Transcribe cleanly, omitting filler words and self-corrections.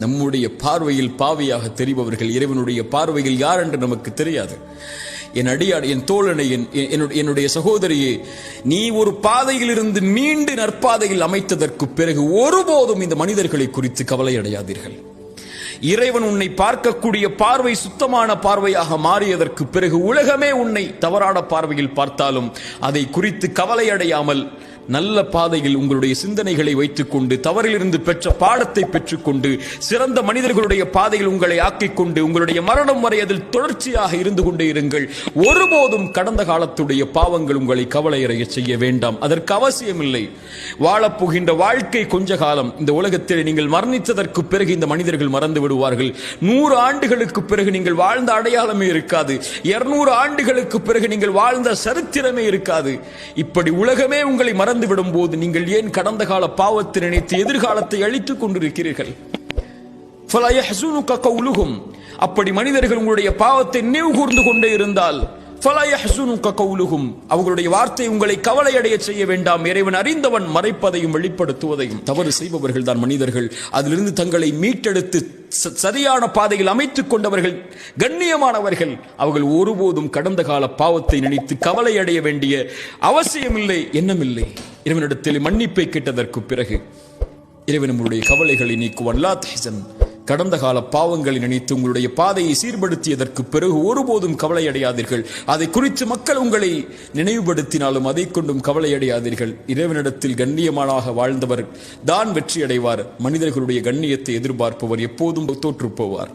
நம்முடைய பார்வையில் பாவியாக தெரிபவர்கள் இறைவனுடைய பார்வையில் யார் என்று நமக்கு தெரியாது. என் அடியார், என் தோழனை, என்னுடைய சகோதரியே, நீ ஒரு பாதையில் இருந்து மீண்டு நற்பாதையில் அமைத்ததற்கு பிறகு ஒருபோதும் இந்த மனிதர்களை குறித்து கவலை அடையாதீர்கள். இறைவன் உன்னை பார்க்கக்கூடிய பார்வை சுத்தமான பார்வையாக மாறியதற்கு பிறகு உலகமே உன்னை தவறான பார்வையில் பார்த்தாலும் அதை குறித்து கவலை அடையாமல் நல்ல பாதையில் உங்களுடைய சிந்தனைகளை வைத்துக் கொண்டு தவறிலிருந்து பெற்ற பாடத்தை பெற்றுக்கொண்டு சிறந்த மனிதர்களுடைய பாதையில் உங்களை ஆக்கிக் கொண்டு உங்களுடைய மரணம் வரை அதில் தொடர்ச்சியாக இருந்து கொண்டே இருங்கள். ஒருபோதும் கடந்த காலத்துடைய பாவங்கள் உங்களை கவலையடைய செய்ய வேண்டாம். அதற்கு அவசியமில்லை. வாழப்போகின்ற வாழ்க்கை கொஞ்ச காலம். இந்த உலகத்தில் நீங்கள் மரணித்ததற்கு பிறகு இந்த மனிதர்கள் மறந்து விடுவார்கள். 100 ஆண்டுகளுக்கு பிறகு நீங்கள் வாழ்ந்த அடையாளமே இருக்காது. 200 ஆண்டுகளுக்கு பிறகு நீங்கள் வாழ்ந்த சரித்திரமே இருக்காது. இப்படி உலகமே உங்களை விடும் போது நீங்கள் ஏன் கடந்த கால பாவத்தை நினைத்து எதிர்காலத்தை அழித்துக் கொண்டிருக்கிறீர்கள்? அப்படி மனிதர்கள் உங்களுடைய பாவத்தை நினைவு கூர்ந்து கொண்டே இருந்தால் அவர்களுடைய வார்த்தை உங்களை கவலை அடைய செய்ய வேண்டாம். இறைவன் அறிந்தவன் மறைப்பதையும் வெளிப்படுத்துவதையும். தவறு செய்பவர்கள் தான் மனிதர்கள். அதிலிருந்து தங்களை மீட்டெடுத்து சரியான பாதையில் அமைத்துக் கொண்டவர்கள் கண்ணியமானவர்கள். அவர்கள் ஒருபோதும் கடந்த கால பாவத்தை நினைத்து கவலை அடைய வேண்டிய அவசியமில்லை, எண்ணமில்லை. இறைவனிடத்தில் மன்னிப்பை கேட்டதற்கு பிறகு இறைவன் நம்முடைய கவலைகளை நீக்குவான். லா தஹ்சன். கடந்த கால பாவங்களை நினைத்து உங்களுடைய பாதையை சீர்படுத்தியதற்கு பிறகு ஒருபோதும் கவலை அடையாதீர்கள். அதை குறித்து மக்கள் உங்களை நினைவுபடுத்தினாலும் அதை கொண்டும் கவலை அடையாதீர்கள். இறைவனிடத்தில் கண்ணியமானாக வாழ்ந்தவர் தான் வெற்றி அடைவார். மனிதர்களுடைய கண்ணியத்தை எதிர்பார்ப்பவர் எப்போதும் தோற்று போவார்.